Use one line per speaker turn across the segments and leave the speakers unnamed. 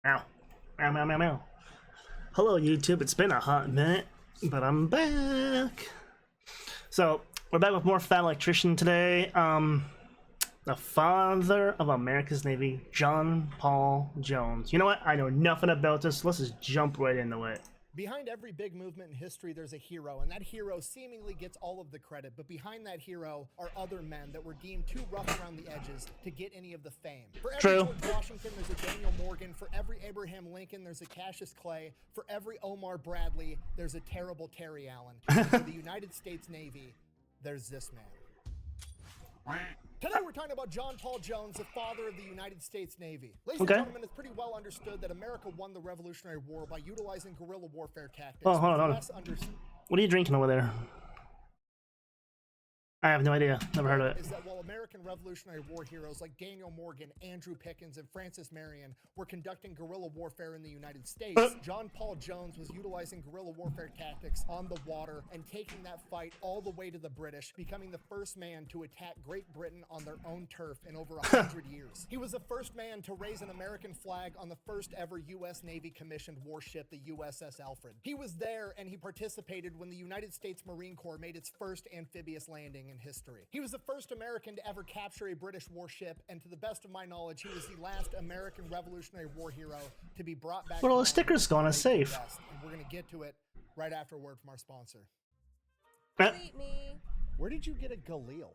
Ow. Ow, ow, ow, ow. Hello, YouTube. It's been a hot minute, but I'm back. So, we're back with more Fat Electrician today. The father of America's Navy, John Paul Jones. You know what? I know nothing about this. Let's just jump right into it.
Behind every big movement in history, there's a hero, and that hero seemingly gets all of the credit, but behind that hero are other men that were deemed too rough around the edges to get any of the fame. For every
True.
George Washington, there's a Daniel Morgan. For every Abraham Lincoln, there's a Cassius Clay. For every Omar Bradley, there's a terrible Terry Allen. And for the United States Navy, there's this man. Today we're talking about John Paul Jones, the father of the United States Navy. Ladies and gentlemen, it's pretty well understood that America won the Revolutionary War by utilizing guerrilla warfare tactics.
Oh, hold on. What are you drinking over there? I have no idea. Never heard of it.
Is that while American Revolutionary War heroes like Daniel Morgan, Andrew Pickens, and Francis Marion were conducting guerrilla warfare in the United States, John Paul Jones was utilizing guerrilla warfare tactics on the water and taking that fight all the way to the British, becoming the first man to attack Great Britain on their own turf in over 100 years. He was the first man to raise an American flag on the first ever U.S. Navy commissioned warship, the USS Alfred. He was there and he participated when the United States Marine Corps made its first amphibious landing in history. He was the first American to ever capture a British warship, and to the best of my knowledge, he was the last American Revolutionary War hero to be brought back.
Well, the sticker's gone as safe.
And we're going to get to it right after a word from our sponsor.
Delete me.
Where did you get a Galil?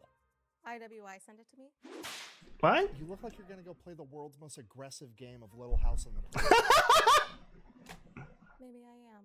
IWI sent it to me.
What?
You look like you're going to go play the world's most aggressive game of Little House on the Prairie.
Maybe I am.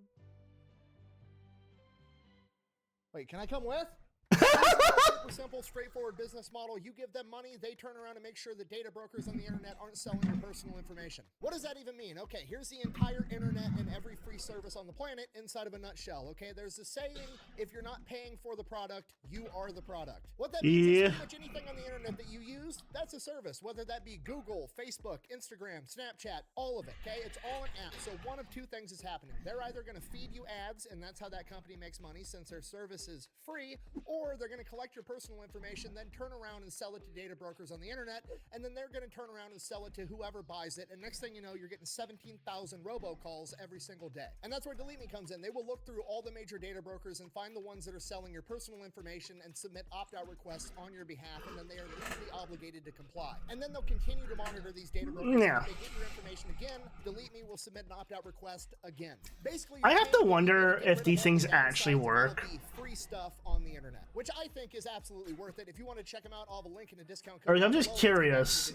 Wait, can I come with? Super simple, straightforward business model. You give them money, they turn around and make sure the data brokers on the internet aren't selling your personal information. What does that even mean? Okay, here's the entire internet and every free service on the planet inside of a nutshell. Okay, there's a saying, if you're not paying for the product, you are the product. What that means is pretty much anything on the internet that you use, that's a service. Whether that be Google, Facebook, Instagram, Snapchat, all of it, okay? It's all an app. So one of two things is happening. They're either going to feed you ads, and that's how that company makes money since their service is free, or they're going to collect your personal information, then turn around and sell it to data brokers on the internet, and then they're going to turn around and sell it to whoever buys it, and next thing you know, you're getting 17,000 robocalls every single day. And that's where Delete Me comes in. They will look through all the major data brokers and find the ones that are selling your personal information and submit opt-out requests on your behalf, and then they are legally obligated to comply. And then they'll continue to monitor these data brokers.
Yeah.
If they get your information again, Delete Me will submit an opt-out request again. Basically,
I have to wonder if these things actually work.
Free stuff on the internet, which I think is absolutely worth it. If you want to check them out, I'll have a link in the discount code.
I'm just curious.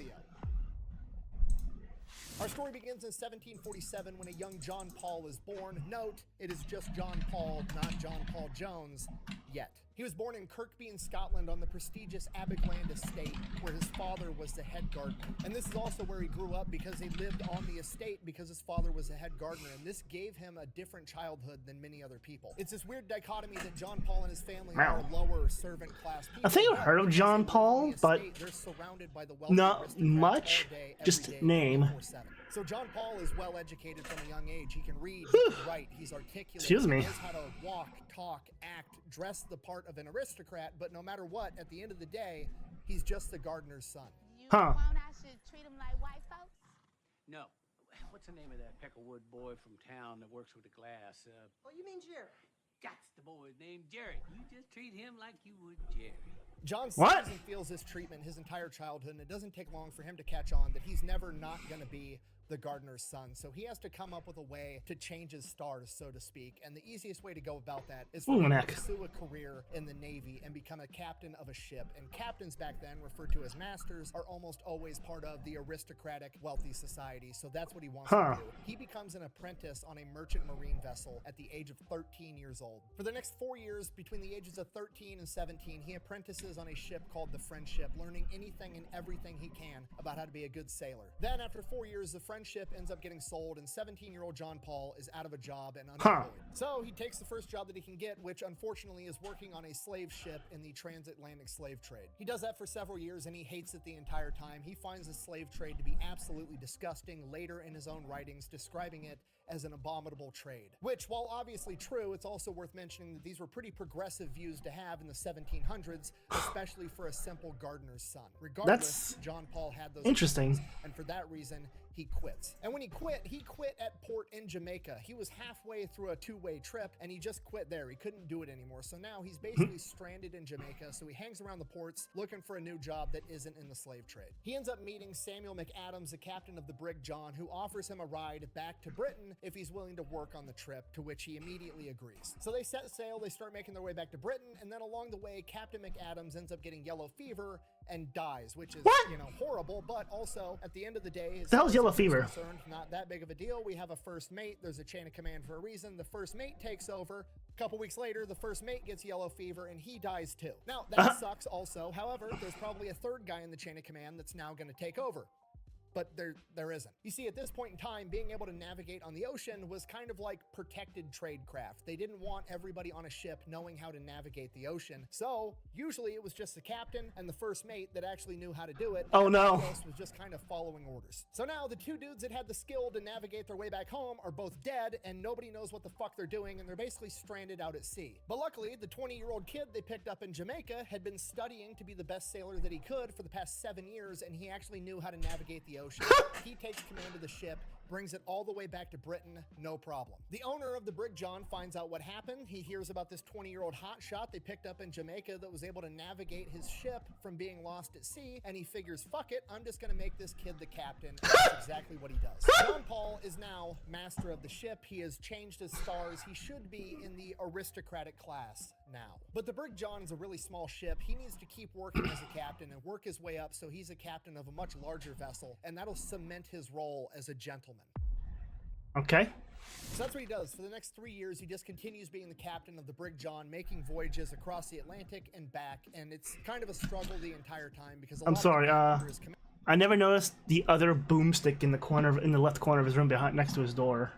Our story begins in 1747 when a young John Paul is born. Note, it is just John Paul, not John Paul Jones, yet. He was born in Kirkby in Scotland on the prestigious Abbeyland estate where his father was the head gardener. And this is also where he grew up because he lived on the estate because his father was the head gardener, and this gave him a different childhood than many other people. It's this weird dichotomy that John Paul and his family are lower servant class people.
I think I've heard of John Paul, but
they're surrounded by the wealthy
not much, just name.
So John Paul is well educated from a young age. He can read, he can write, he's articulate.
Excuse me.
He knows how to walk, talk, act, dress the part of an aristocrat, but no matter what, at the end of the day, he's just the gardener's son.
You want I should treat him like white folks?
No. What's the name of that Peckerwood boy from town that works with the glass?
Oh, you mean Jerry?
That's the boy's name, Jerry. You just treat him like you would Jerry.
John sees and feels this treatment his entire childhood, and it doesn't take long for him to catch on that he's never not going to be the gardener's son. So he has to come up with a way to change his stars, so to speak. And the easiest way to go about that is for him to pursue a career in the Navy and become a captain of a ship. And captains back then, referred to as masters, are almost always part of the aristocratic, wealthy society. So that's what he wants to do. He becomes an apprentice on a merchant marine vessel at the age of 13 years old. For the next 4 years, between the ages of 13 and 17, he apprentices on a ship called the Friendship, learning anything and everything he can about how to be a good sailor. Then after 4 years, the Friendship ends up getting sold, and 17-year-old John Paul is out of a job and unemployed. So he takes the first job that he can get, which unfortunately is working on a slave ship in the transatlantic slave trade. He does that for several years, and he hates it the entire time. He finds the slave trade to be absolutely disgusting, later in his own writings describing it as an abominable trade. Which, while obviously true, it's also worth mentioning that these were pretty progressive views to have in the 1700s, especially for a simple gardener's son. Regardless, John Paul had those
interesting.
opinions, and for that reason, he quits. And when he quit at port in Jamaica. He was halfway through a two-way trip and he just quit there. He couldn't do it anymore. So now he's basically stranded in Jamaica. So he hangs around the ports looking for a new job that isn't in the slave trade. He ends up meeting Samuel McAdams, the captain of the brig John, who offers him a ride back to Britain if he's willing to work on the trip, to which he immediately agrees. So they set sail, they start making their way back to Britain, and then along the way, Captain McAdams ends up getting yellow fever and dies, which is, you know, horrible, but also, at the end of the day,
The hell's yellow fever?
Concerned, not that big of a deal. We have a first mate. There's a chain of command for a reason. The first mate takes over. A couple weeks later, the first mate gets yellow fever and he dies too. Now, that sucks also. However, there's probably a third guy in the chain of command that's now going to take over. But there isn't. You see, at this point in time, being able to navigate on the ocean was kind of like protected tradecraft. They didn't want everybody on a ship knowing how to navigate the ocean. So usually it was just the captain and the first mate that actually knew how to do it.
Oh no.
Everybody else was just kind of following orders. So now the two dudes that had the skill to navigate their way back home are both dead and nobody knows what the fuck they're doing and they're basically stranded out at sea. But luckily, the 20-year-old kid they picked up in Jamaica had been studying to be the best sailor that he could for the past 7 years and he actually knew how to navigate the ocean. He takes command of the ship, brings it all the way back to Britain, no problem. The owner of the brig John finds out what happened. He hears about this 20-year-old hotshot they picked up in Jamaica that was able to navigate his ship from being lost at sea, and he figures, fuck it, I'm just gonna make this kid the captain. And that's exactly what he does. John Paul is now master of the ship. He has changed his stars. He should be in the aristocratic class now. But the brig John is a really small ship. He needs to keep working as a captain and work his way up so he's a captain of a much larger vessel, and that'll cement his role as a gentleman.
Okay.
So that's what he does. For the next 3 years, he just continues being the captain of the brig John, making voyages across the Atlantic and back, and it's kind of a struggle the entire time because
I'm sorry, I never noticed the other boomstick in the corner, in the left corner of his room behind, next to his door.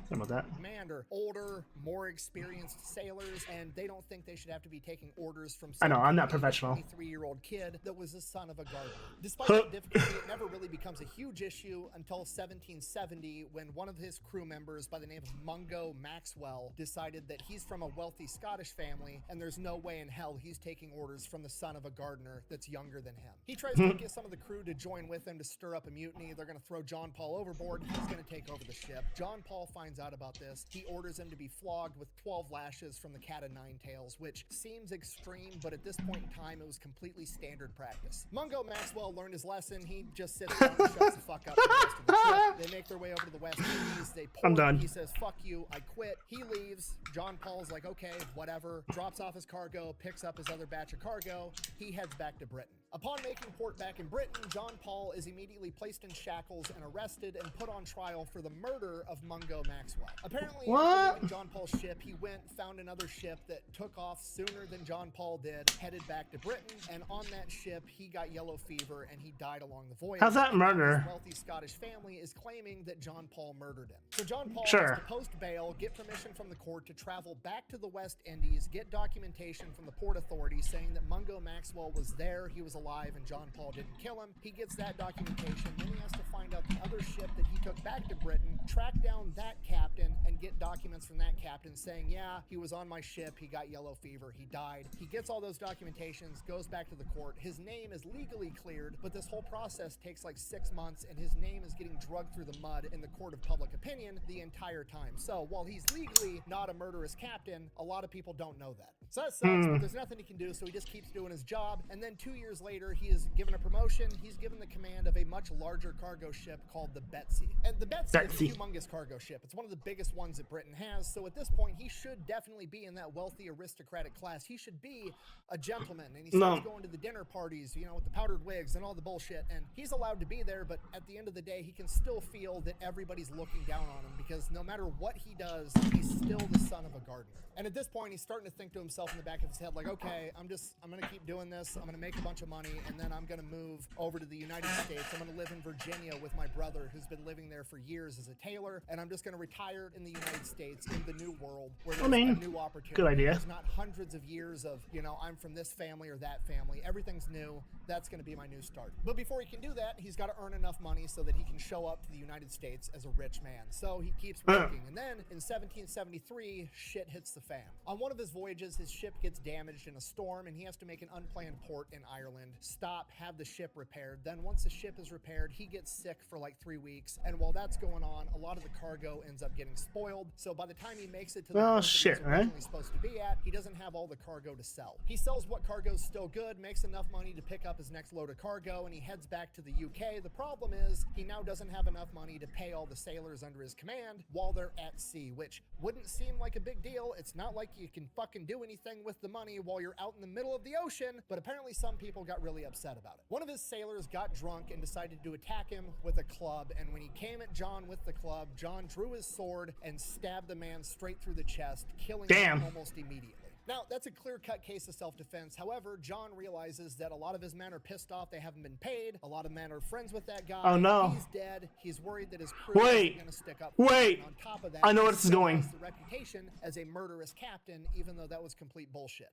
Sorry about that.
command are older, more experienced sailors, and they don't think they should have to be taking orders from
I know,
some
I'm not professional.
23-year-old kid that was the son of a gardener. Despite the difficulty, it never really becomes a huge issue until 1770 when one of his crew members by the name of Mungo Maxwell decided that he's from a wealthy Scottish family and there's no way in hell he's taking orders from the son of a gardener that's younger than him. He tries to get some of the crew to join with him to stir up a mutiny. They're going to throw John Paul overboard. He's going to take over the ship. John Paul finds out about this. He orders him to be flogged with 12 lashes from the cat of nine tails, which seems extreme, but at this point in time, it was completely standard practice. Mungo Maxwell learned his lesson. He just sits down and shuts the fuck up for the rest of the trip. They make their way over to the West Indies. They port.
I'm done.
He says, fuck you, I quit. He leaves. John Paul's like, okay, whatever. Drops off his cargo, picks up his other batch of cargo. He heads back to Britain. Upon making port back in Britain, John Paul is immediately placed in shackles and arrested and put on trial for the murder of Mungo Maxwell. Apparently, after leaving John Paul's ship, he went, found another ship that took off sooner than John Paul did, headed back to Britain, and on that ship, he got yellow fever and he died along the voyage.
How's that murder?
His wealthy Scottish family is claiming that John Paul murdered him. So John Paul
Sure.
has to post bail, get permission from the court to travel back to the West Indies, get documentation from the port authorities saying that Mungo Maxwell was there, he was alive, and John Paul didn't kill him. He gets that documentation, then he has to find out the other ship that he took back to Britain, track down that captain, and get documents from that captain saying, yeah, he was on my ship, he got yellow fever, he died. He gets all those documentations, goes back to the court. His name is legally cleared, but this whole process takes like 6 months, and his name is getting drugged through the mud in the court of public opinion the entire time. So while he's legally not a murderous captain, a lot of people don't know that. So that sucks, but there's nothing he can do, so he just keeps doing his job. And then 2 years later, he is given a promotion. He's given the command of a much larger cargo ship called the Betsy. And the Betsy is a humongous cargo ship. It's one of the biggest ones that Britain has. So at this point, he should definitely be in that wealthy aristocratic class. He should be a gentleman. And he starts going to the dinner parties, you know, with the powdered wigs and all the bullshit. And he's allowed to be there, but at the end of the day, he can still feel that everybody's looking down on him because no matter what he does, he's still the son of a gardener. And at this point, he's starting to think to himself, himself in the back of his head, like, okay, I'm gonna keep doing this. I'm gonna make a bunch of money, and then I'm gonna move over to the United States. I'm gonna live in Virginia with my brother, who's been living there for years as a tailor, and I'm just gonna retire in the United States in the new world where there's a new opportunity.
Good idea.
There's not hundreds of years of, you know, I'm from this family or that family. Everything's new. That's gonna be my new start. But before he can do that, he's got to earn enough money so that he can show up to the United States as a rich man. So he keeps working. And then in 1773, shit hits the fan. On one of his voyages, his ship gets damaged in a storm, and he has to make an unplanned port in Ireland, stop, have the ship repaired. Then once the ship is repaired, he gets sick for like 3 weeks. And while that's going on, a lot of the cargo ends up getting spoiled. So by the time he makes it to the port that he's originally supposed to be at, he doesn't have all the cargo to sell. He sells what cargo's still good, makes enough money to pick up his next load of cargo, and he heads back to the UK. The problem is he now doesn't have enough money to pay all the sailors under his command while they're at sea, which wouldn't seem like a big deal. It's not like you can fucking do anything with the money while you're out in the middle of the ocean, but apparently some people got really upset about it. One of his sailors got drunk and decided to attack him with a club, and when he came at John with the club, John drew his sword and stabbed the man straight through the chest, killing him almost immediately. Now, that's a clear-cut case of self-defense. However, John realizes that a lot of his men are pissed off they haven't been paid. A lot of men are friends with that guy.
Oh, no.
He's dead. He's worried that his crew isn't going to stick up.
Wait.
On top of that,
I know where this is going.
He has the reputation as a murderous captain, even though that was complete bullshit.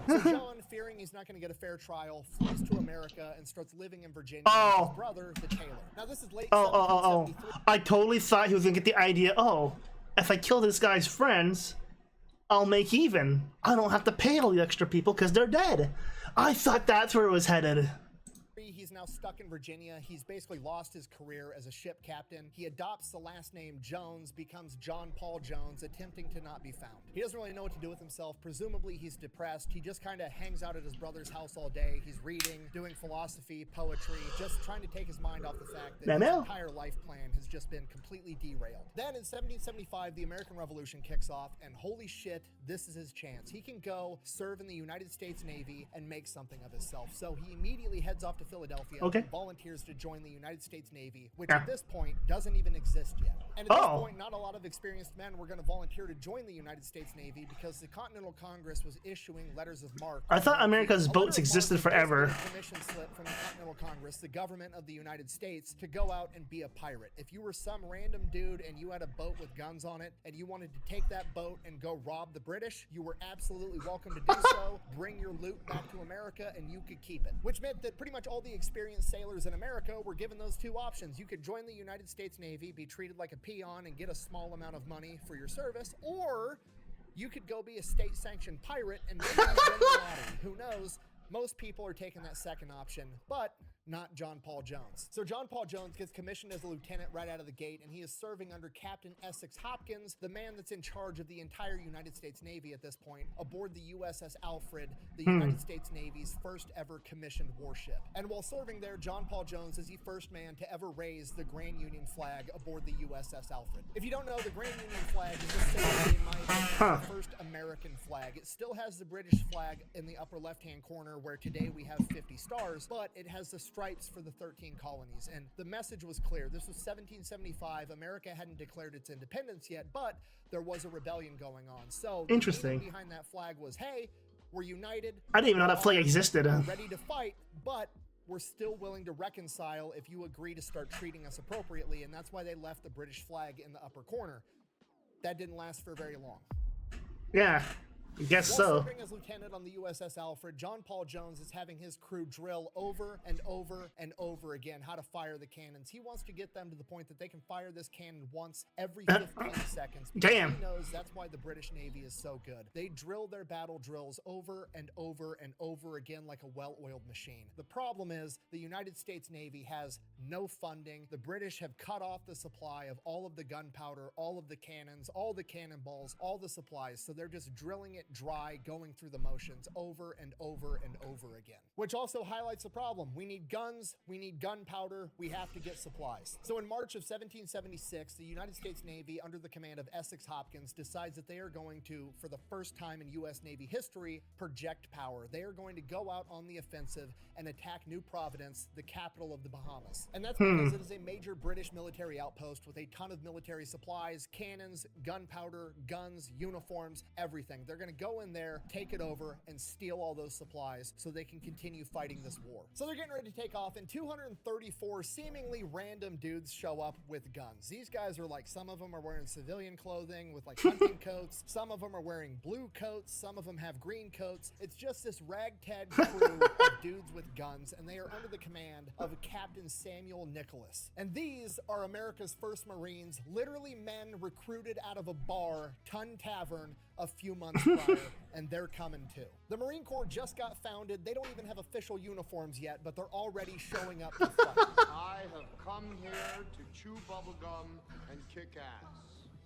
So John, fearing he's not going to get a fair trial, flees to America and starts living in Virginia with his brother, the tailor. Now, this is late 1773.
I totally thought he was going to get the idea, if I kill this guy's friends, I'll make even. I don't have to pay all the extra people because they're dead. I thought that's where it was headed.
He's now stuck in Virginia. He's basically lost his career as a ship captain. He adopts the last name Jones, becomes John Paul Jones, attempting to not be found. He doesn't really know what to do with himself. Presumably he's depressed. He just kind of hangs out at his brother's house all day. He's reading, doing philosophy, poetry, just trying to take his mind off the fact that his entire life plan has just been completely derailed. Then in 1775, the American Revolution kicks off, and holy shit, this is his chance. He can go serve in the United States Navy and make something of himself. So he immediately heads off to Philadelphia, volunteers to join the United States Navy, which at this point doesn't even exist yet. And at this point, not a lot of experienced men were going to volunteer to join the United States Navy because the Continental Congress was issuing letters of marque.
I thought America's boats existed forever.
A permission slip from the Continental Congress, the government of the United States, to go out and be a pirate. If you were some random dude and you had a boat with guns on it and you wanted to take that boat and go rob the British, you were absolutely welcome to do so. Bring your loot back to America and you could keep it. Which meant that pretty much all the experienced sailors in America were given those two options. You could join the United States Navy, be treated like a peon and get a small amount of money for your service, or you could go be a state-sanctioned pirate and maybe win the lottery. Who knows? Most people are taking that second option, but not John Paul Jones. So John Paul Jones gets commissioned as a lieutenant right out of the gate, and he is serving under Captain Essex Hopkins, the man that's in charge of the entire United States Navy at this point, aboard the USS Alfred, the United States Navy's first ever commissioned warship. And while serving there, John Paul Jones is the first man to ever raise the Grand Union flag aboard the USS Alfred. If you don't know, the Grand Union flag is just in my opinion, the first American flag. It still has the British flag in the upper left-hand corner, where today we have 50 stars, but it has the stripes for the 13 colonies. And the message was clear. This was 1775. America hadn't declared its independence yet, but there was a rebellion going on. So
interesting.
The behind that flag was, hey, we're united.
I didn't even know that flag existed.
We're ready to fight, but we're still willing to reconcile if you agree to start treating us appropriately. And that's why they left the British flag in the upper corner. That didn't last for very long.
Yeah. I guess so.
Serving as lieutenant on the USS Alfred, John Paul Jones is having his crew drill over and over and over again how to fire the cannons. He wants to get them to the point that they can fire this cannon once every 15 seconds.
Damn.
He knows that's why the British Navy is so good. They drill their battle drills over and over and over again like a well-oiled machine. The problem is the United States Navy has no funding. The British have cut off the supply of all of the gunpowder, all of the cannons, all the cannonballs, all the supplies. So they're just drilling it dry, going through the motions over and over and over again. Which also highlights the problem. We need guns, we need gunpowder, we have to get supplies. So in March of 1776, the United States Navy, under the command of Essex Hopkins, decides that they are going to, for the first time in U.S. Navy history, project power. They are going to go out on the offensive and attack New Providence, the capital of the Bahamas. And that's because it is a major British military outpost with a ton of military supplies, cannons, gunpowder, guns, uniforms, everything. They're going to going to go in there, take it over, and steal all those supplies so they can continue fighting this war. So they're getting ready to take off, and 234 seemingly random dudes show up with guns. These guys are like, some of them are wearing civilian clothing with like hunting coats. Some of them are wearing blue coats. Some of them have green coats. It's just this ragtag crew of dudes with guns, and they are under the command of Captain Samuel Nicholas. And these are America's first Marines, literally men recruited out of a bar, Ton Tavern, a few months prior, and they're coming too. The Marine Corps just got founded. They don't even have official uniforms yet, but they're already showing up to fight.
I have come here to chew bubblegum and kick ass,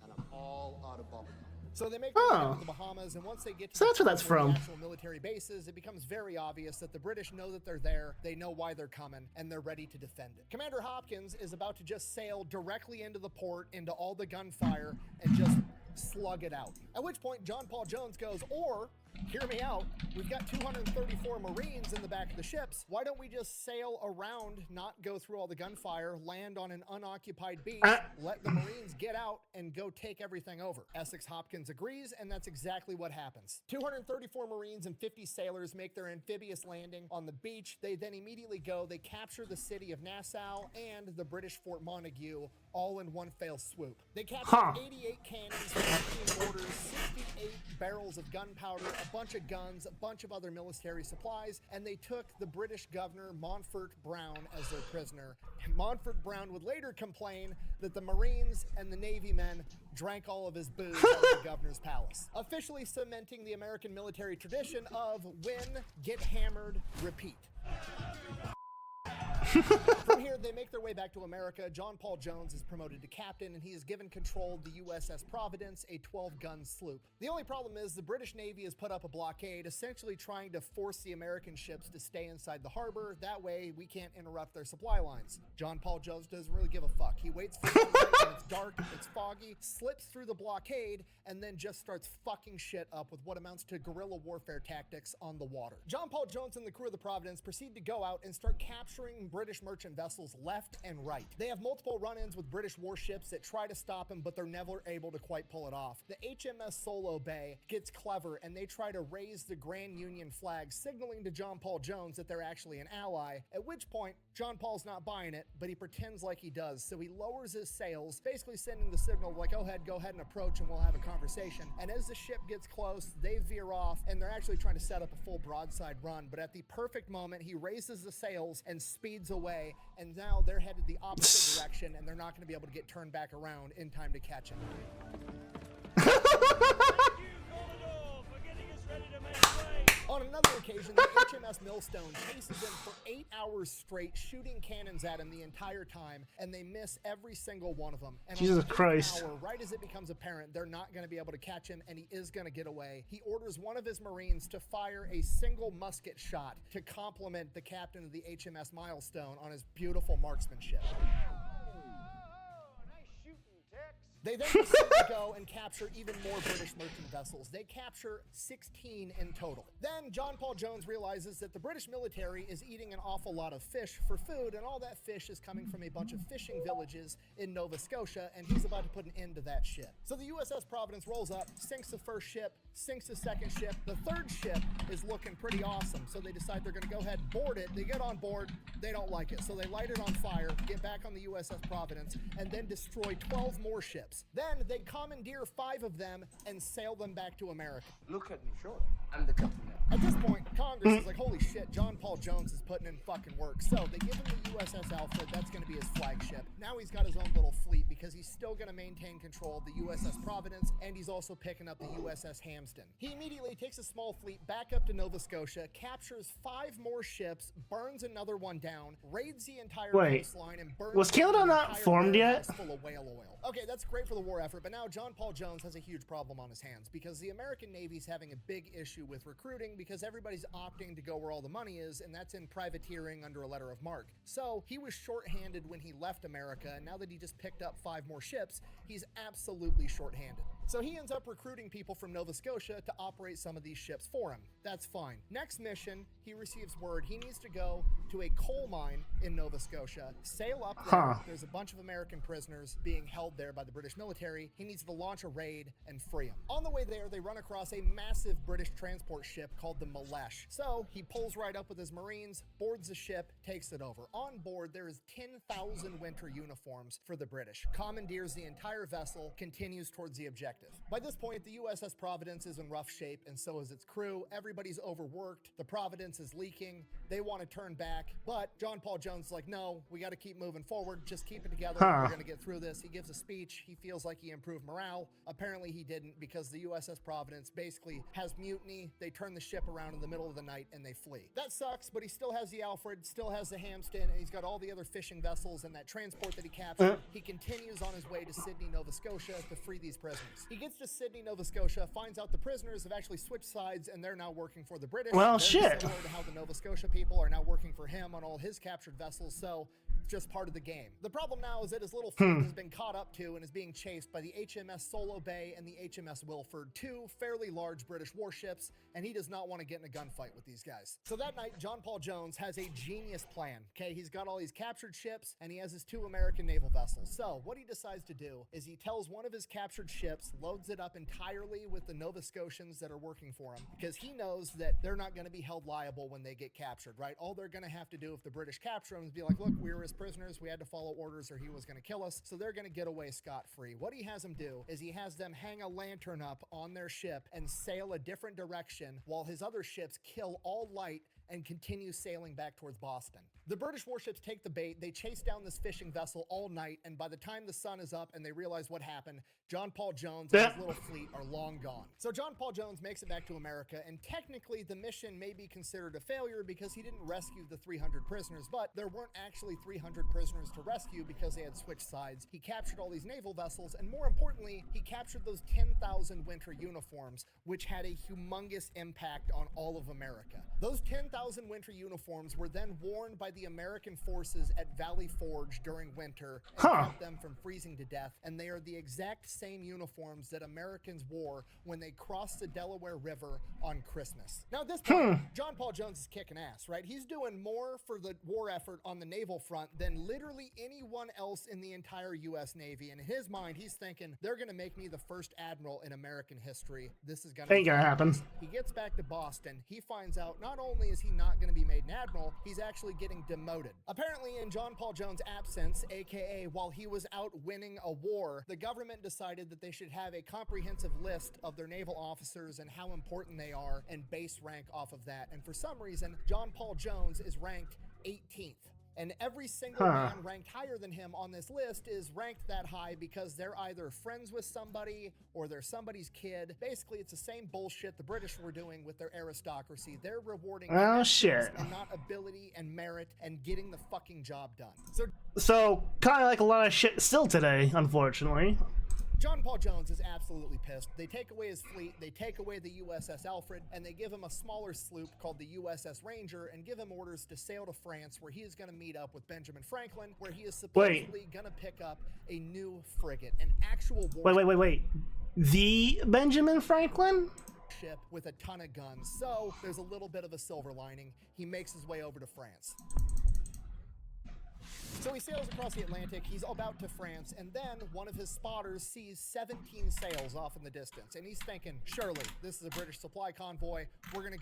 and I'm all out of bubblegum.
So they make their way to the Bahamas, and once they get to
So that's where that's
the
from.
actual military bases, it becomes very obvious that the British know that they're there, they know why they're coming, and they're ready to defend it. Commander Hopkins is about to just sail directly into the port, into all the gunfire, and just slug it out. At which point, John Paul Jones goes, or, hear me out, we've got 234 Marines in the back of the ships. Why don't we just sail around, not go through all the gunfire, land on an unoccupied beach, let the Marines get out, and go take everything over? Essex Hopkins agrees, and that's exactly what happens. 234 Marines and 50 sailors make their amphibious landing on the beach. They then immediately go, they capture the city of Nassau and the British Fort Montague, all in one fell swoop. They captured 88 cannons, 15 mortars, 68 barrels of gunpowder, a bunch of guns, a bunch of other military supplies, and they took the British governor, Montfort Brown, as their prisoner. And Montfort Brown would later complain that the Marines and the Navy men drank all of his booze out of the governor's palace, officially cementing the American military tradition of win, get hammered, repeat. From here, they make their way back to America. John Paul Jones is promoted to captain, and he is given control of the USS Providence, a 12-gun sloop. The only problem is the British Navy has put up a blockade, essentially trying to force the American ships to stay inside the harbor. That way, we can't interrupt their supply lines. John Paul Jones doesn't really give a fuck. He waits for sunlight, and it's dark, it's foggy, slips through the blockade, and then just starts fucking shit up with what amounts to guerrilla warfare tactics on the water. John Paul Jones and the crew of the Providence proceed to go out and start capturing British merchant vessels left and right. They have multiple run-ins with British warships that try to stop him, but they're never able to quite pull it off. The HMS Solo Bay gets clever, and they try to raise the Grand Union flag, signaling to John Paul Jones that they're actually an ally, at which point John Paul's not buying it, but he pretends like he does, so he lowers his sails, basically sending the signal like, go ahead and approach and we'll have a conversation. And as the ship gets close, they veer off, and they're actually trying to set up a full broadside run, but at the perfect moment, he raises the sails and speeds away, and now they're headed the opposite direction, and they're not going to be able to get turned back around in time to catch him. On another occasion, the HMS Millstone chases him for 8 hours straight, shooting cannons at him the entire time, and they miss every single one of them. And
Jesus
on the 8th
Christ.
hour, right as it becomes apparent they're not going to be able to catch him, and he is going to get away, he orders one of his Marines to fire a single musket shot to compliment the captain of the HMS Milestone on his beautiful marksmanship. They then proceed to go and capture even more British merchant vessels. They capture 16 in total. Then John Paul Jones realizes that the British military is eating an awful lot of fish for food, and all that fish is coming from a bunch of fishing villages in Nova Scotia, and he's about to put an end to that shit. So the USS Providence rolls up, sinks the first ship, sinks the second ship. The third ship is looking pretty awesome, so they decide they're going to go ahead and board it. They get on board, they don't like it, so they light it on fire, get back on the USS Providence, and then destroy 12 more ships. Then they commandeer 5 of them and sail them back to America.
Look at me, sure. I'm the captain now.
At this point, Congress is like, holy shit, John Paul Jones is putting in fucking work. So they give him the USS Alfred. That's going to be his flagship. Now he's got his own little fleet because he's still going to maintain control of the USS Providence, and he's also picking up the USS Hampden. He immediately takes a small fleet back up to Nova Scotia, captures 5 more ships, burns another one down, raids the entire coastline, and burns
was Canada
an
not
entire
formed yet?
warehouse full of whale oil. Okay, that's great for the war effort, but now John Paul Jones has a huge problem on his hands because the American Navy's having a big issue with recruiting because everybody's opting to go where all the money is, and that's in privateering under a letter of marque. So he was shorthanded when he left America, and now that he just picked up 5 more ships, he's absolutely shorthanded. So he ends up recruiting people from Nova Scotia to operate some of these ships for him. That's fine. Next mission, he receives word he needs to go to a coal mine in Nova Scotia, sail up there. There's a bunch of American prisoners being held there by the British military. He needs to launch a raid and free them. On the way there, they run across a massive British transport ship called the Malesh. So he pulls right up with his Marines, boards the ship, takes it over. On board, there is 10,000 winter uniforms for the British. Commandeers the entire vessel, continues towards the objective. By this point, the USS Providence is in rough shape, and so is its crew. Everybody's overworked. The Providence is leaking. They want to turn back, but John Paul Jones is like, no, we got to keep moving forward. Just keep it together. We're going to get through this. He gives a speech. He feels like he improved morale. Apparently he didn't, because the USS Providence basically has mutiny. They turn the ship around in the middle of the night and they flee. That sucks, but he still has the Alfred, still has the Hampton, and he's got all the other fishing vessels and that transport that he captured. He continues on his way to Sydney, Nova Scotia to free these prisoners. He gets to Sydney, Nova Scotia, finds out the prisoners have actually switched sides and they're now working for the British.
Well,
Very
shit.
similar to how the Nova Scotia people are now working for him on all his captured vessels, so just part of the game. The problem now is that his little fleet has been caught up to and is being chased by the HMS Solo Bay and the HMS Wilford, 2 fairly large British warships, and he does not want to get in a gunfight with these guys. So that night, John Paul Jones has a genius plan. Okay, he's got all these captured ships and he has his 2 American naval vessels. So what he decides to do is he tells one of his captured ships, loads it up entirely with the Nova Scotians that are working for him, because he knows that they're not going to be held liable when they get captured, right? All they're going to have to do if the British capture them is be like, look, we were his prisoners, we had to follow orders or he was going to kill us, so they're going to get away scot-free. What he has them do is he has them hang a lantern up on their ship and sail a different direction while his other ships kill all light and continue sailing back towards Boston. The British warships take the bait, they chase down this fishing vessel all night, and by the time the sun is up and they realize what happened, John Paul Jones and his little fleet are long gone. So John Paul Jones makes it back to America, and technically the mission may be considered a failure because he didn't rescue the 300 prisoners, but there weren't actually 300 prisoners to rescue because they had switched sides. He captured all these naval vessels, and more importantly, he captured those 10,000 winter uniforms, which had a humongous impact on all of America. Those 10,000 winter uniforms were then worn by the American forces at Valley Forge during winter and kept them from freezing to death, and they are the exact same uniforms that Americans wore when they crossed the Delaware River on Christmas. Now at this point, John Paul Jones is kicking ass, right? He's doing more for the war effort on the naval front than literally anyone else in the entire U.S. Navy, and in his mind, he's thinking, they're gonna make me the first admiral in American history. This is gonna
happen.
He gets back to Boston. He finds out not only is he not going to be made an admiral, he's actually getting demoted. Apparently, in John Paul Jones' absence, aka while he was out winning a war, the government decided that they should have a comprehensive list of their naval officers and how important they are and base rank off of that. And for some reason, John Paul Jones is ranked 18th. And every single man ranked higher than him on this list is ranked that high because they're either friends with somebody or they're somebody's kid. Basically, it's the same bullshit the British were doing with their aristocracy. They're rewarding
shit.
and not ability and merit and getting the fucking job done.
So kind of like a lot of shit still today, unfortunately.
John Paul Jones is absolutely pissed. They take away his fleet, they take away the USS Alfred, and they give him a smaller sloop called the USS Ranger and give him orders to sail to France, where he is going to meet up with Benjamin Franklin, where he is supposedly going to pick up a new frigate, an actual war
Wait. The Benjamin Franklin?
ship with a ton of guns. So there's a little bit of a silver lining. He makes his way over to France. So he sails across the Atlantic, he's about to France, and then one of his spotters sees 17 sails off in the distance, and he's thinking, surely, this is a British supply convoy, we're gonna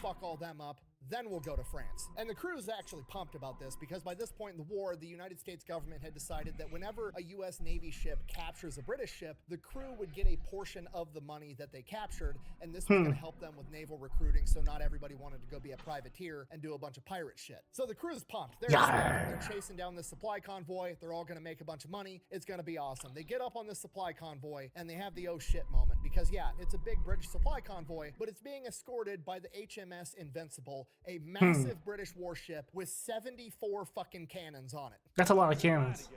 fuck all them up, then we'll go to France. And the crew is actually pumped about this, because by this point in the war, the United States government had decided that whenever a US Navy ship captures a British ship, the crew would get a portion of the money that they captured, and this was gonna help them with naval recruiting, so not everybody wanted to go be a privateer and do a bunch of pirate shit. So the crew's pumped. They're chasing down this supply convoy. They're all going to make a bunch of money. It's going to be awesome. They get up on this supply convoy and they have the oh shit moment, because yeah, it's a big British supply convoy, but it's being escorted by the HMS Invincible, a massive British warship with 74 fucking cannons on it.
That's a lot of cannons.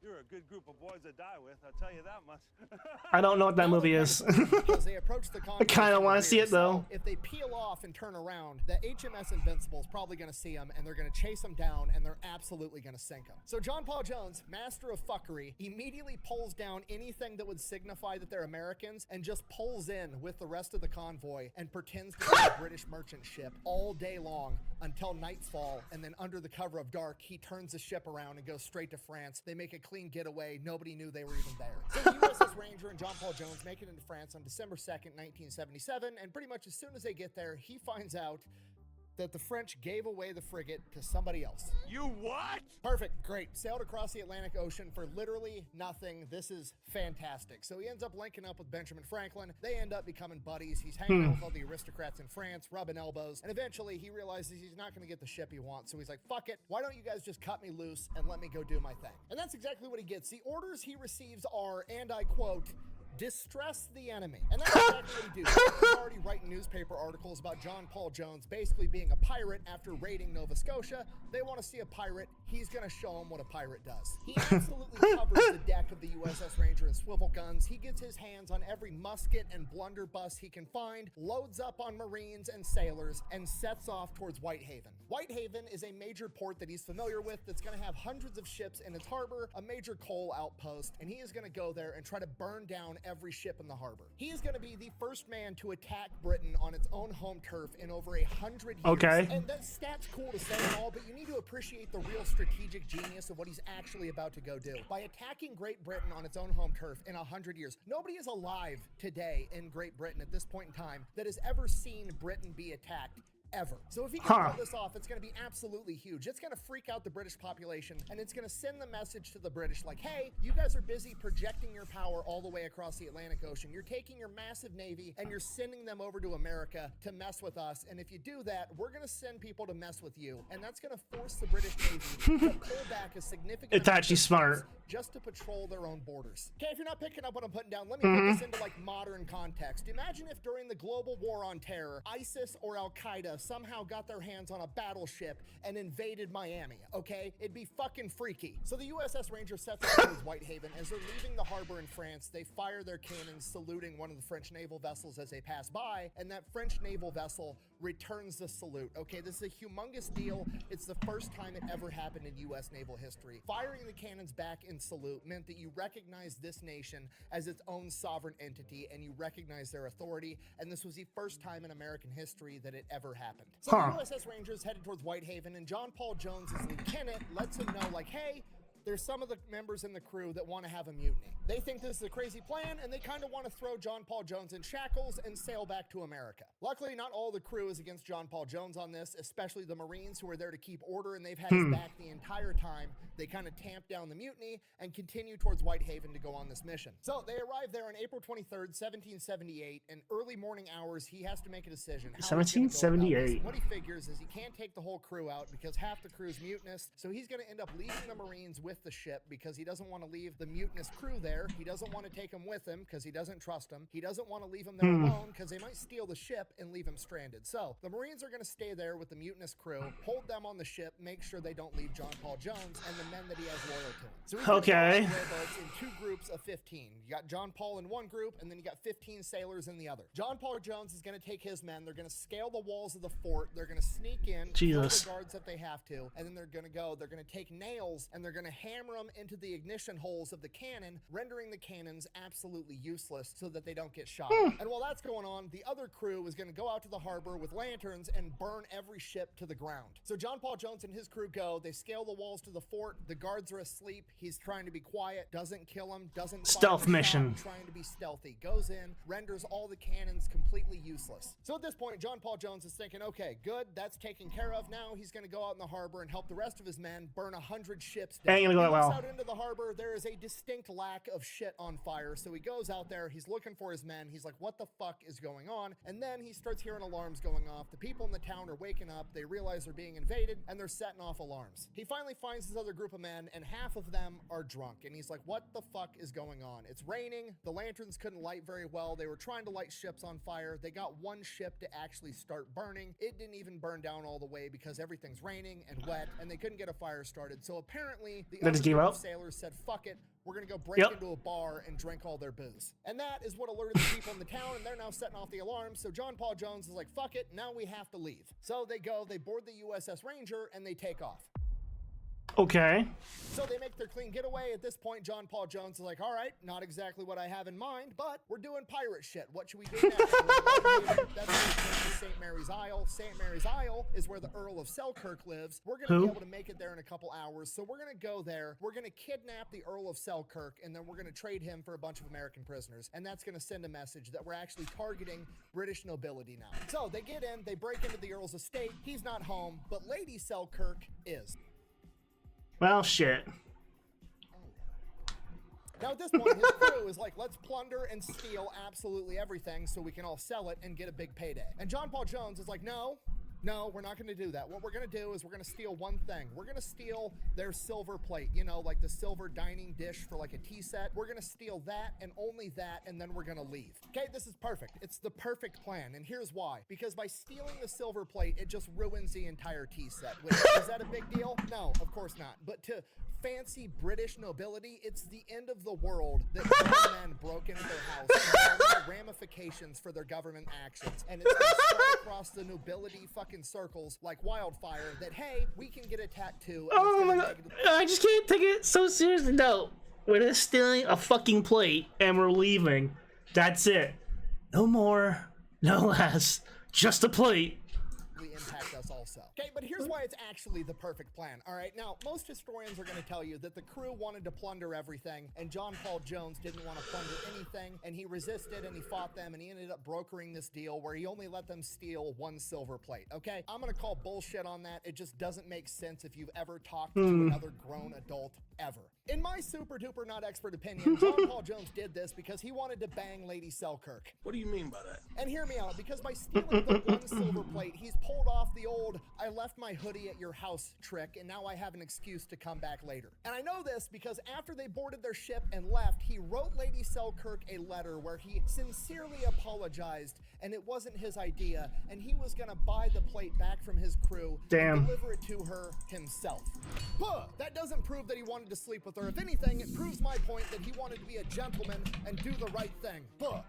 You're a good group of boys to die with, I'll tell you that much.
I don't know what that movie is.
Because they approach the
I kind of want to see it though.
If they peel off and turn around, the HMS Invincible is probably going to see them, and they're going to chase them down, and they're absolutely going to sink them. So John Paul Jones, master of fuckery, immediately pulls down anything that would signify that they're Americans, and just pulls in with the rest of the convoy and pretends to be a British merchant ship all day long until nightfall, and then under the cover of dark, he turns the ship around and goes straight to France. They make a clean getaway. Nobody knew they were even there. So the USS Ranger and John Paul Jones make it into France on December 2nd, 1977, and pretty much as soon as they get there, he finds out that the French gave away the frigate to somebody else.
You what?
Perfect, great. Sailed across the Atlantic Ocean for literally nothing. This is fantastic. So he ends up linking up with Benjamin Franklin. They end up becoming buddies. He's hanging out with all the aristocrats in France, rubbing elbows, and eventually he realizes he's not going to get the ship he wants. So he's like, fuck it. Why don't you guys just cut me loose and let me go do my thing? And that's exactly what he gets. The orders he receives are, and I quote, distress the enemy. And that's exactly what he do. He's already writing newspaper articles about John Paul Jones basically being a pirate after raiding Nova Scotia. They want to see a pirate. He's going to show them what a pirate does. He absolutely covers the deck of the USS Ranger in swivel guns. He gets his hands on every musket and blunderbuss he can find, loads up on Marines and sailors, and sets off towards Whitehaven. Whitehaven is a major port that he's familiar with that's going to have hundreds of ships in its harbor, a major coal outpost, and he is going to go there and try to burn down every ship in the harbor. He is going to be the first man to attack Britain on its own home turf in over 100 years.
Okay.
And that stat's cool to say and all, but you need to appreciate the real strategic genius of what he's actually about to go do. By attacking Great Britain on its own home turf in 100 years, nobody is alive today in Great Britain at this point in time that has ever seen Britain be attacked ever. So if he can pull this off, it's going to be absolutely huge. It's going to freak out the British population, and it's going to send the message to the British like, hey, you guys are busy projecting your power all the way across the Atlantic Ocean. You're taking your massive navy and you're sending them over to America to mess with us. And if you do that, we're going to send people to mess with you. And that's going to force the British Navy to pull back a significant
It's actually smart.
just to patrol their own borders. Okay, if you're not picking up what I'm putting down, let me put this into like modern context. Imagine if during the global war on terror, ISIS or Al-Qaeda somehow got their hands on a battleship and invaded Miami, okay? It'd be fucking freaky. So the USS Ranger sets off towards Whitehaven. As they're leaving the harbor in France, they fire their cannons, saluting one of the French naval vessels as they pass by, and that French naval vessel returns the salute, okay? This is a humongous deal. It's the first time it ever happened in US naval history. Firing the cannons back in salute meant that you recognize this nation as its own sovereign entity and you recognize their authority, and this was the first time in American history that it ever happened. So the USS Ranger is headed towards Whitehaven, and John Paul Jones' lieutenant lets him know, like, hey, there's some of the members in the crew that want to have a mutiny. They think this is a crazy plan, and they kind of want to throw John Paul Jones in shackles and sail back to America. Luckily, not all the crew is against John Paul Jones on this, especially the Marines who are there to keep order, and they've had his back the entire time. They kind of tamp down the mutiny and continue towards Whitehaven to go on this mission. So they arrive there on April 23rd, 1778. In early morning hours, he has to make a decision.
1778.
What he figures is he can't take the whole crew out because half the crew's mutinous, so he's going to end up leaving the Marines with the ship because he doesn't want to leave the mutinous crew there. He doesn't want to take them with him because he doesn't trust them. He doesn't want to leave them there alone because they might steal the ship and leave him stranded. So the Marines are going to stay there with the mutinous crew, hold them on the ship, make sure they don't leave John Paul Jones and the men that he has loyal to him. So he's going to go on rowboats in 2 groups of 15. You got John Paul in one group, and then you got 15 sailors in the other. John Paul Jones is going to take his men. They're going to scale the walls of the fort. They're going to sneak in, kill the guards if they have to, and then they're going to go. They're going to take nails and they're going to hammer them into the ignition holes of the cannon, rendering the cannons absolutely useless so that they don't get shot. And while that's going on, the other crew is going to go out to the harbor with lanterns and burn every ship to the ground. So John Paul Jones and his crew go. They scale the walls to the fort. The guards are asleep. He's trying to be quiet, doesn't kill them, doesn't
stealth mission.
Trying to be stealthy. Goes in, renders all the cannons completely useless. So at this point, John Paul Jones is thinking, okay, good, that's taken care of. Now he's going to go out in the harbor and help the rest of his men burn 100 ships down.
Ain't gonna go that well.
Out into the harbor, there is a distinct lack of shit on fire. So he goes out there, he's looking for his men. He's like, what the fuck is going on? And then he starts hearing alarms going off. The people in the town are waking up. They realize they're being invaded and they're setting off alarms. He finally finds his other group of men and half of them are drunk. And he's like, what the fuck is going on? It's raining. The lanterns couldn't light very well. They were trying to light ships on fire. They got one ship to actually start burning. It didn't even burn down all the way because everything's raining and wet and they couldn't get a fire started. So apparently the
They just gave
other
up?
sailors said, fuck it, we're gonna go break
Yep.
into a bar and drink all their booze. And that is what alerted the people in the town, and they're now setting off the alarm. So John Paul Jones is like, fuck it, now we have to leave. So they go, they board the USS Ranger, and they take off.
Okay.
So they make their clean getaway. At this point, John Paul Jones is like, all right, not exactly what I have in mind, but we're doing pirate shit. What should we do next? That's St. Mary's Isle. St. Mary's Isle is where the Earl of Selkirk lives. We're going to be able to make it there in a couple hours. So we're going to go there. We're going to kidnap the Earl of Selkirk, and then we're going to trade him for a bunch of American prisoners. And that's going to send a message that we're actually targeting British nobility now. So they get in, they break into the Earl's estate. He's not home, but Lady Selkirk is.
Well, shit.
Now at this point, his crew is like, let's plunder and steal absolutely everything so we can all sell it and get a big payday. And John Paul Jones is like, no, we're not going to do that. What we're going to do is we're going to steal one thing. We're going to steal their silver plate, you know, like the silver dining dish for like a tea set. We're going to steal that and only that, and then we're going to leave. Okay, this is perfect. It's the perfect plan, and here's why. Because by stealing the silver plate, it just ruins the entire tea set. Which, is that a big deal? No, of course not. But to fancy British nobility, it's the end of the world that grown men broke into their house, and there are no ramifications for their government actions. And it's going to spread across the nobility fucking circles like wildfire that, hey, we can get attacked too.
Oh my god. I just can't take it so seriously. No. We're just stealing a fucking plate and we're leaving. That's it. No more, no less. Just a plate.
Impact us also. Okay, but here's why it's actually the perfect plan. All right, now most historians are going to tell you that the crew wanted to plunder everything, and John Paul Jones didn't want to plunder anything, and he resisted and he fought them, and he ended up brokering this deal where he only let them steal one silver plate. Okay, I'm going to call bullshit on that. It just doesn't make sense if you've ever talked to another grown adult ever. In my super duper not expert opinion, John Paul Jones did this because he wanted to bang Lady Selkirk.
What do you mean by that?
And hear me out, because by stealing the one silver plate, he's pulled off the old I left my hoodie at your house trick, and now I have an excuse to come back later. And I know this because after they boarded their ship and left, he wrote Lady Selkirk a letter where he sincerely apologized, and it wasn't his idea, and he was gonna buy the plate back from his crew and deliver it to her himself. But that doesn't prove that he wanted to sleep with her. If anything, it proves my point that he wanted to be a gentleman and do the right thing. But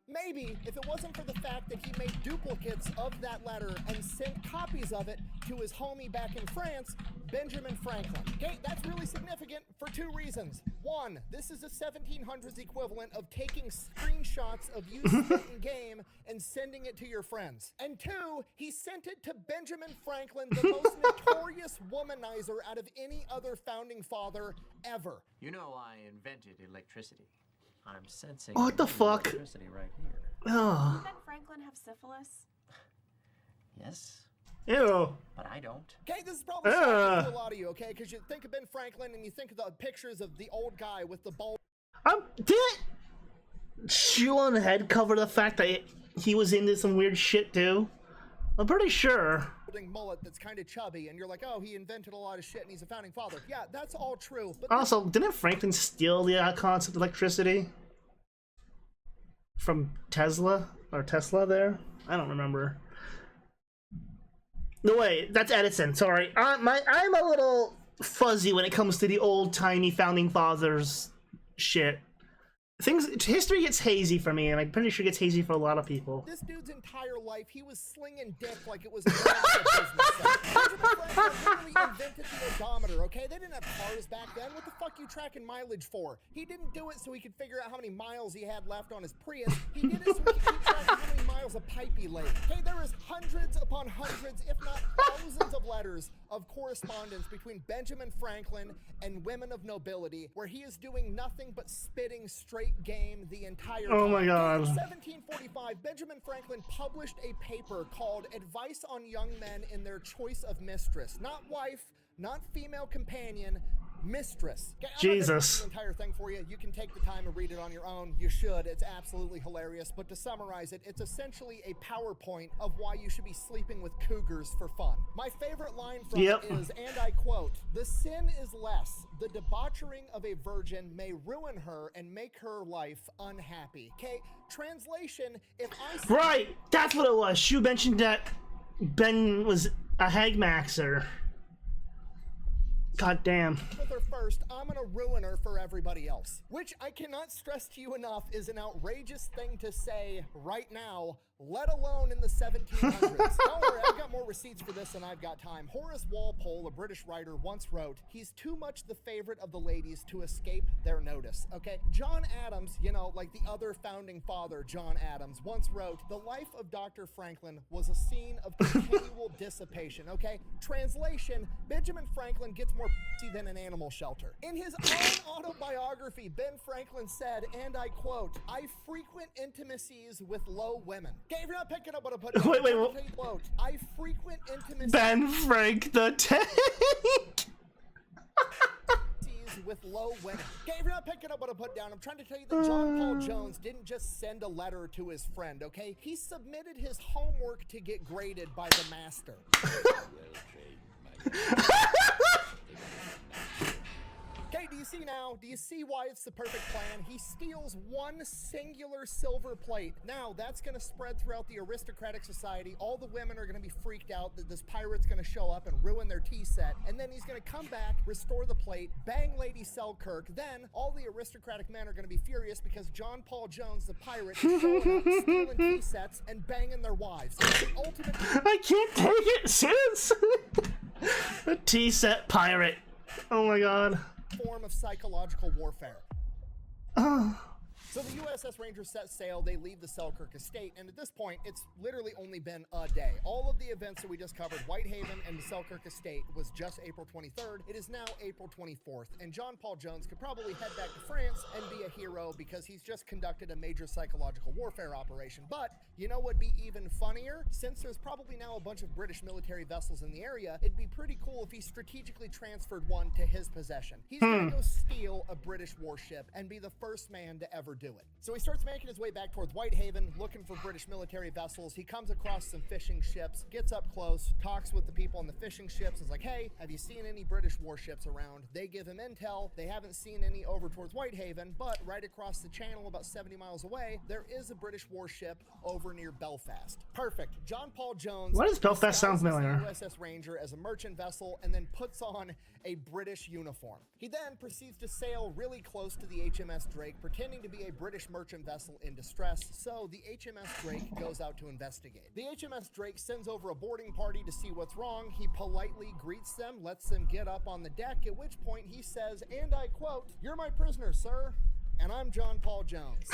maybe if it wasn't for the fact that he made duplicates of that letter and sent copies of it to his homie back in France, Benjamin Franklin. Okay, that's really significant for two reasons. One, this is a 1700s equivalent of taking screenshots of you spitting game and sending it to your friends. And two, he sent it to Benjamin Franklin, the most notorious womanizer out of any other founding father ever.
You know I invented electricity. I'm sensing
what the fuck?
Electricity right here.
Oh.
Did Ben Franklin have syphilis?
Yes,
Ew.
but I don't.
Okay, this is probably shocking to a lot of you, okay? Because you think of Ben Franklin and you think of the pictures of the old guy with the bald.
Didn't Shoe on the Head cover the fact that he was into some weird shit too? I'm pretty sure.
Mullet that's kind of chubby, and you're like, oh, he invented a lot of shit and he's a founding father. Yeah, that's all true. But
Also, didn't Franklin steal the concept of electricity from Tesla there? I don't remember. No way, that's Edison. Sorry, I'm a little fuzzy when it comes to the old-timey founding fathers shit. History gets hazy for me, and I'm pretty sure it gets hazy for a lot of people.
This dude's entire life, he was slinging dick like it was a business site. Benjamin Franklin literally invented the odometer, okay? They didn't have cars back then. What the fuck are you tracking mileage for? He didn't do it so he could figure out how many miles he had left on his Prius. He did it so he could keep track of how many miles of pipe he laid. Okay, there is hundreds upon hundreds, if not thousands of letters of correspondence between Benjamin Franklin and women of nobility, where he is doing nothing but spitting straight game the entire time.
Oh my god.
In 1745, Benjamin Franklin published a paper called Advice on Young Men in Their Choice of Mistress. Not wife, not female companion, mistress. Okay,
Jesus.
The entire thing for you. You can take the time and read it on your own. You should. It's absolutely hilarious. But to summarize it, it's essentially a PowerPoint of why you should be sleeping with cougars for fun. My favorite line from it is, and I quote, "The sin is less. The debauchering of a virgin may ruin her and make her life unhappy." Okay, translation, if I...
Right, that's what it was. Shu mentioned that Ben was a hagmaxer. God damn.
With her first, I'm gonna ruin her for everybody else. Which I cannot stress to you enough is an outrageous thing to say right now, let alone in the 1700s. Don't worry, I've got more receipts for this than I've got time. Horace Walpole, a British writer, once wrote, he's too much the favorite of the ladies to escape their notice, okay? John Adams, you know, like the other founding father, John Adams, once wrote, the life of Dr. Franklin was a scene of continual dissipation, okay? Translation, Benjamin Franklin gets more pussy than an animal shelter. In his own autobiography, Ben Franklin said, and I quote, I frequent intimacies with low women. Okay, if you're not picking up what I put down,
Wait,
I'm gonna quote, I frequent intimacies
Ben Frank the Tank.
with low women. Okay, if you're not picking up what I put down, I'm trying to tell you that John Paul Jones didn't just send a letter to his friend, okay? He submitted his homework to get graded by the master. Okay, do you see now? Do you see why it's the perfect plan? He steals one singular silver plate. Now, that's going to spread throughout the aristocratic society. All the women are going to be freaked out that this pirate's going to show up and ruin their tea set. And then he's going to come back, restore the plate, bang Lady Selkirk. Then, all the aristocratic men are going to be furious because John Paul Jones, the pirate, is showing up, stealing tea sets, and banging their wives. It's the ultimate...
I can't take it, sis. A tea set pirate. Oh my god.
form of psychological warfare. So the USS Ranger set sail, they leave the Selkirk estate, and at this point, it's literally only been a day. All of the events that we just covered, Whitehaven and the Selkirk estate, was just April 23rd. It is now April 24th, and John Paul Jones could probably head back to France and be a hero because he's just conducted a major psychological warfare operation. But, you know what'd be even funnier? Since there's probably now a bunch of British military vessels in the area, it'd be pretty cool if he strategically transferred one to his possession. He's gonna go steal a British warship and be the first man to ever do it. So he starts making his way back towards Whitehaven, looking for British military vessels. He comes across some fishing ships, gets up close, talks with the people on the fishing ships, is like, hey, have you seen any British warships around? They give him intel. They haven't seen any over towards Whitehaven, but right across the channel, about 70 miles away, there is a British warship over near Belfast. Perfect. John Paul Jones.
Why does Belfast sound familiar?
The USS Ranger as a merchant vessel and then puts on a British uniform. He then proceeds to sail really close to the HMS Drake, pretending to be a British merchant vessel in distress, so the HMS Drake goes out to investigate. The HMS Drake sends over a boarding party to see what's wrong. He politely greets them, lets them get up on the deck, at which point he says, and I quote, "You're my prisoner, sir, and I'm John Paul Jones."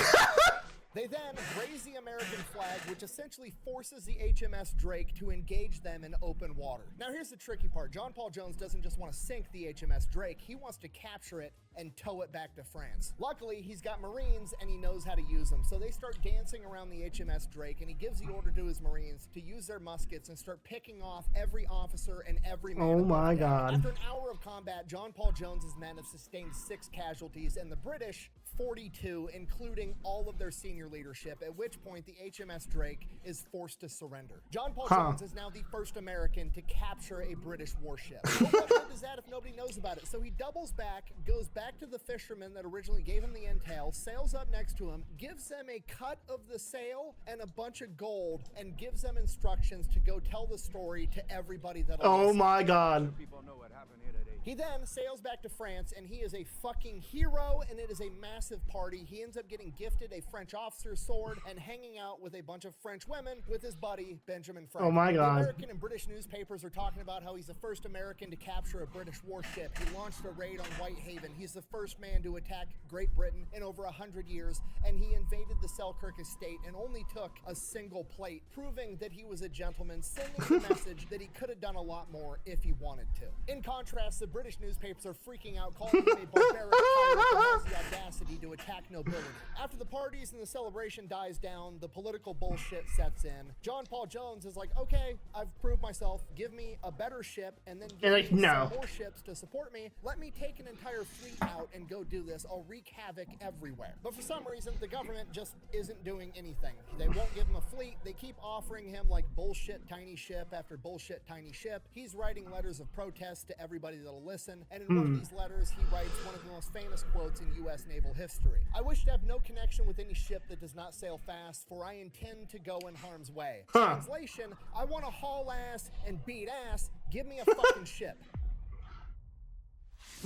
They then raise the American flag, which essentially forces the HMS Drake to engage them in open water. Now here's the tricky part. John Paul Jones doesn't just want to sink the HMS Drake, he wants to capture it and tow it back to France. Luckily, he's got Marines and he knows how to use them, so they start dancing around the HMS Drake and he gives the order to his Marines to use their muskets and start picking off every officer and every man.
Oh my God.
After an hour of combat, John Paul Jones's men have sustained 6 casualties and the British 42, including all of their senior leadership, at which point the HMS Drake is forced to surrender. John Paul Jones is now the first American to capture a British warship. What good is that if nobody knows about it? So he doubles back, goes back to the fishermen that originally gave him the intel, sails up next to him, gives them a cut of the sail and a bunch of gold, and gives them instructions to go tell the story to everybody that'll
Oh
listen.
my God.
People know what happened here today.
He then sails back to France, and he is a fucking hero, and it is a massive party. He ends up getting gifted a French officer's sword and hanging out with a bunch of French women with his buddy, Benjamin Franklin.
Oh my God.
The American and British newspapers are talking about how he's the first American to capture a British warship. He launched a raid on Whitehaven. He's the first man to attack Great Britain in over 100 years, and he invaded the Selkirk estate and only took a single plate, proving that he was a gentleman, sending the message that he could have done a lot more if he wanted to. In contrast, the British newspapers are freaking out, calling him a barbaric pirate who has the audacity to attack nobility. After the parties and the celebration dies down, the political bullshit sets in. John Paul Jones is like, okay, I've proved myself. Give me a better ship and then give
like,
me
no.
some more ships to support me. Let me take an entire fleet out and go do this. I'll wreak havoc everywhere. But for some reason, the government just isn't doing anything. They won't give him a fleet. They keep offering him like bullshit tiny ship after bullshit tiny ship. He's writing letters of protest to everybody that'll listen. And in one of these letters, he writes one of the most famous quotes in U.S. naval history. "I wish to have no connection with any ship that does not sail fast, for I intend to go in harm's way." Translation, I want to haul ass and beat ass. Give me a fucking ship.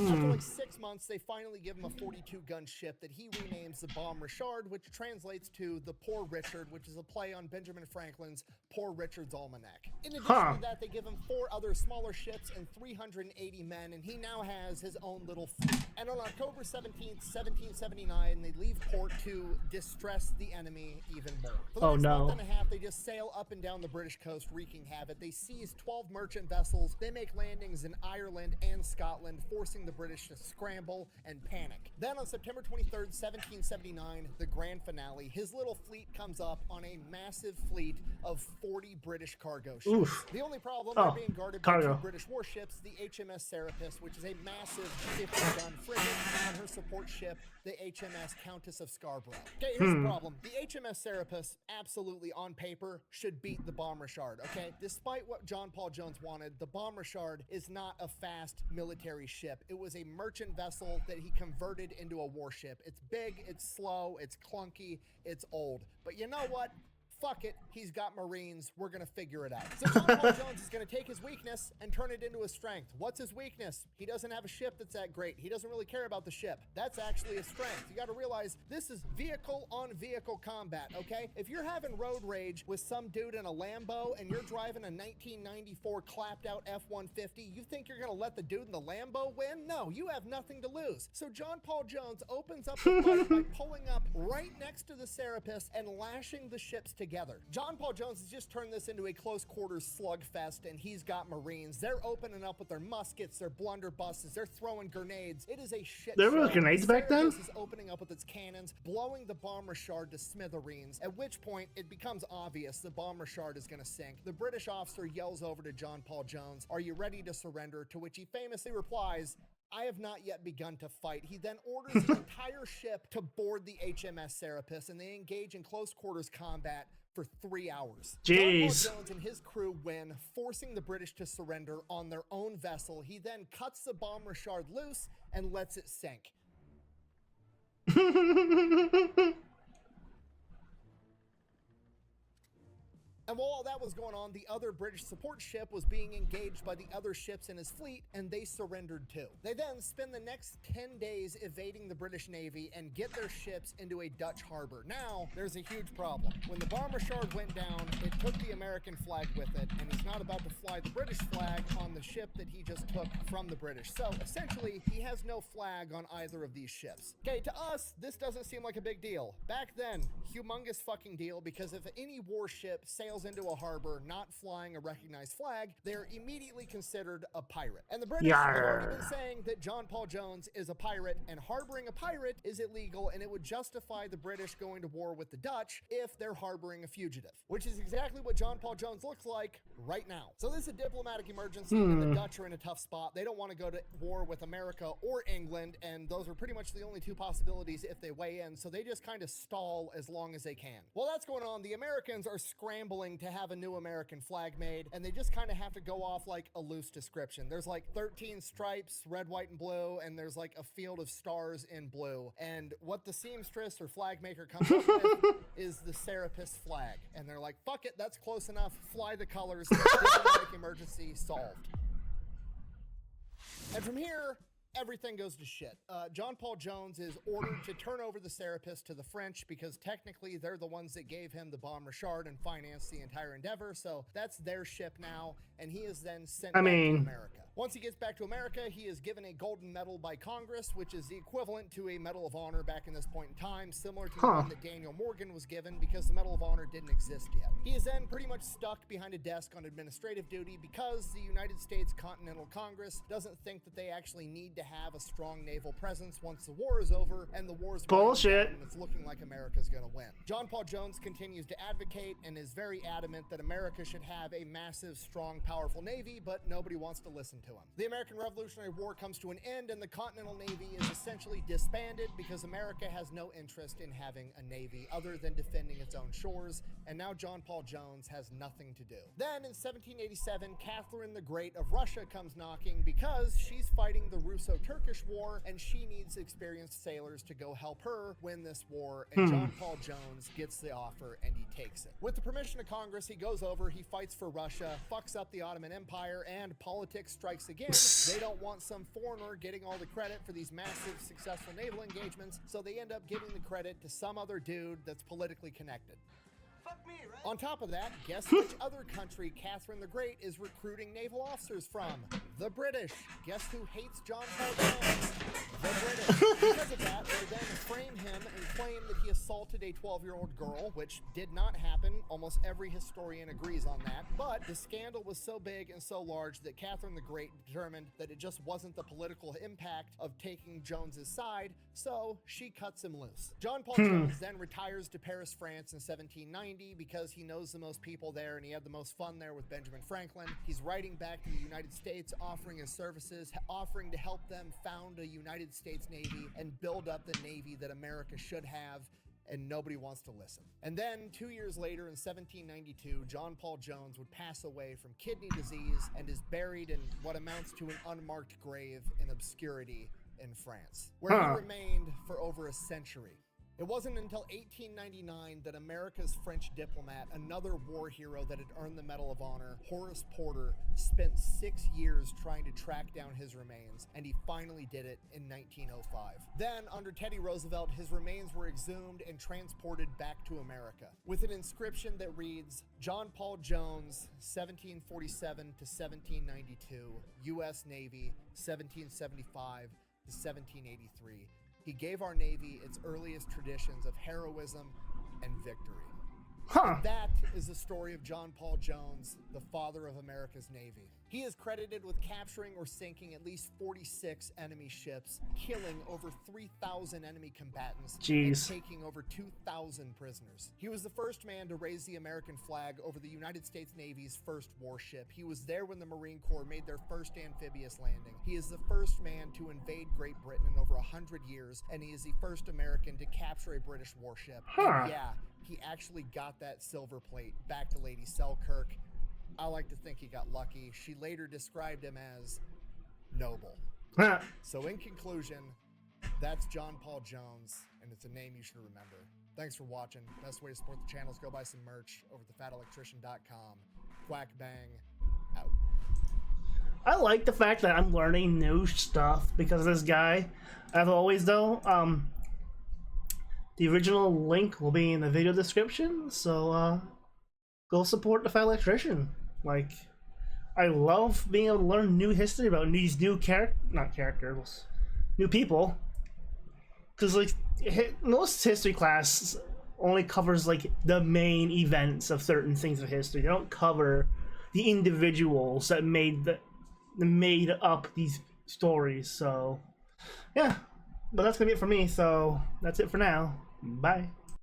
After like 6 months, they finally give him a 42-gun ship that he renames the Bomb Richard, which translates to the Poor Richard, which is a play on Benjamin Franklin's Poor Richard's Almanac. In addition to that, they give him 4 other smaller ships and 380 men, and he now has his own little fleet. And on October 17th, 1779, they leave port to distress the enemy even more. For the next month and a half, they just sail up and down the British coast, wreaking havoc. They seize 12 merchant vessels. They make landings in Ireland and Scotland, forcing the British to scramble and panic. Then on September 23rd, 1779, the grand finale, his little fleet comes up on a massive fleet of 40 British cargo ships.
Oof.
The only problem, they're being guarded by 2 British warships, the HMS Serapis, which is a massive 50-gun frigate, and her support ship, the HMS Countess of Scarborough. Okay, here's the problem. The HMS Serapis, absolutely on paper, should beat the Bomb Richard, okay? Despite what John Paul Jones wanted, the Bomb Richard is not a fast military ship. It was a merchant vessel that he converted into a warship. It's big, it's slow, it's clunky, it's old. But you know what? Fuck it, he's got Marines, we're gonna figure it out. So John Paul Jones is gonna take his weakness and turn it into a strength. What's his weakness? He doesn't have a ship that's that great. He doesn't really care about the ship. That's actually a strength. You gotta realize this is vehicle on vehicle combat, okay? If you're having road rage with some dude in a Lambo and you're driving a 1994 clapped out F-150, you think you're gonna let the dude in the Lambo win? No, you have nothing to lose. So John Paul Jones opens up the fight by pulling up right next to the Serapis and lashing the ships together. John Paul Jones has just turned this into a close quarters slugfest, and he's got Marines. They're opening up with their muskets, their blunderbusses, they're throwing grenades. It is a shit
There were
show.
grenades back then?
Is opening up with its cannons, blowing the Bomb Richard to smithereens, at which point it becomes obvious the Bomb Richard is going to sink. The British officer yells over to John Paul Jones, "Are you ready to surrender?" To which he famously replies, "I have not yet begun to fight." He then orders the entire ship to board the HMS Serapis, and they engage in close quarters combat for 3 hours.
Jeez.
John Paul Jones and his crew win, forcing the British to surrender on their own vessel. He then cuts the Bomb Richard loose and lets it sink. And while all that was going on, the other British support ship was being engaged by the other ships in his fleet, and they surrendered too. They then spend the next 10 days evading the British Navy and get their ships into a Dutch harbor. Now, there's a huge problem. When the Bomb Richard went down, it took the American flag with it, and he's not about to fly the British flag on the ship that he just took from the British. So, essentially, he has no flag on either of these ships. Okay, to us, this doesn't seem like a big deal. Back then, humongous fucking deal, because if any warship sails into a harbor not flying a recognized flag, they're immediately considered a pirate. And the British have already been saying that John Paul Jones is a pirate, and harboring a pirate is illegal, and it would justify the British going to war with the Dutch if they're harboring a fugitive, which is exactly what John Paul Jones looks like right now. So this is a diplomatic emergency, and the Dutch are in a tough spot. They don't want to go to war with America or England, and those are pretty much the only 2 possibilities if they weigh in, so they just kind of stall as long as they can. While that's going on, the Americans are scrambling to have a new American flag made, and they just kind of have to go off like a loose description. There's like 13 stripes, red, white, and blue, and there's like a field of stars in blue. And what the seamstress or flag maker comes up with is the Serapis flag. And they're like, fuck it, that's close enough, fly the colors, diplomatic emergency solved. And from here, everything goes to shit. John Paul Jones is ordered to turn over the Serapis to the French because technically they're the ones that gave him the Bomb Richard and financed the entire endeavor, so that's their ship now, and he is then sent back to America. Once he gets back to America, he is given a golden medal by Congress, which is the equivalent to a Medal of Honor back in this point in time, similar to the one that Daniel Morgan was given, because the Medal of Honor didn't exist yet. He is then pretty much stuck behind a desk on administrative duty because the United States Continental Congress doesn't think that they actually need to have a strong naval presence once the war is over, and the war's bullshit, and it's looking like America's gonna win. John Paul Jones continues to advocate and is very adamant that America should have a massive, strong, powerful navy, but nobody wants to listen to him. The American Revolutionary War comes to an end, and the Continental Navy is essentially disbanded because America has no interest in having a navy other than defending its own shores, and now John Paul Jones has nothing to do. Then in 1787, Catherine the Great of Russia comes knocking because she's fighting the Russo-Turkish War, and she needs experienced sailors to go help her win this war, and John Paul Jones gets the offer, and he takes it. With the permission of Congress, he goes over, he fights for Russia, fucks up the Ottoman Empire, and politics strikes again. They don't want some foreigner getting all the credit for these massive, successful naval engagements, so they end up giving the credit to some other dude that's politically connected. On top of that, guess which other country Catherine the Great is recruiting naval officers from? The British. Guess who hates John Paul Jones? The British. Because of that, they then frame him and claim that he assaulted a 12-year-old girl, which did not happen. Almost every historian agrees on that. But the scandal was so big and so large that Catherine the Great determined that it just wasn't the political impact of taking Jones's side, so she cuts him loose. John Paul Jones then retires to Paris, France in 1790 because he knows the most people there and he had the most fun there with Benjamin Franklin. He's writing back to the United States, offering his services, offering to help them found a United States Navy and build up the Navy that America should have, and nobody wants to listen. And then 2 years later in 1792, John Paul Jones would pass away from kidney disease and is buried in what amounts to an unmarked grave in obscurity in France, where he remained for over a century. It wasn't until 1899 that America's French diplomat, another war hero that had earned the Medal of Honor, Horace Porter, spent 6 years trying to track down his remains, and he finally did it in 1905. Then, under Teddy Roosevelt, his remains were exhumed and transported back to America, with an inscription that reads, John Paul Jones, 1747 to 1792, U.S. Navy, 1775 to 1783. He gave our Navy its earliest traditions of heroism and victory. And that is the story of John Paul Jones, the father of America's Navy. He is credited with capturing or sinking at least 46 enemy ships, killing over 3,000 enemy combatants, and taking over 2,000 prisoners. He was the first man to raise the American flag over the United States Navy's first warship. He was there when the Marine Corps made their first amphibious landing. He is the first man to invade Great Britain in over 100 years, and he is the first American to capture a British warship. And yeah, he actually got that silver plate back to Lady Selkirk. I like to think he got lucky. She later described him as noble. So in conclusion, that's John Paul Jones, and it's a name you should remember. Thanks for watching. Best way to support the channel is go buy some merch over at thefatelectrician.com. Quack bang, out.
I like the fact that I'm learning new stuff because of this guy. As always, though, the original link will be in the video description, so go support the Fat Electrician. Like, I love being able to learn new history about these new new people. Because, like, most history class only covers, like, the main events of certain things of history. They don't cover the individuals that made up these stories. So, yeah. But that's gonna be it for me, so that's it for now. Bye.